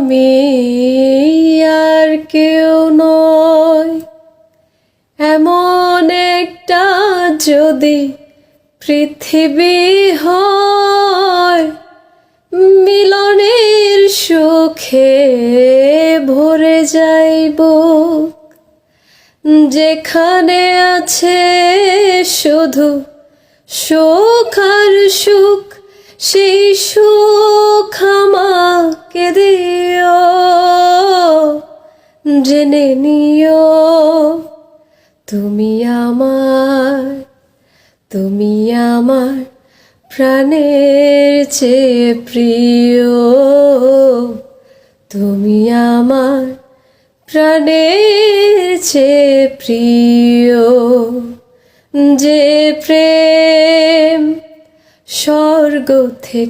আমি আর কেউ নয়। এমন একটা যদি পৃথিবী হয়, মিলনের সুখে ভরে যাইব, যেখানে আছে শুধু সুখ আর সুখ, সেই সুখ আমাকে দিও। জেনে নিও তুমি আমার প্রাণের চেয়ে প্রিয়। তুমি আমার প্রাণের চেয়ে প্রিয়। যে প্রেম স্বর্গ থেকে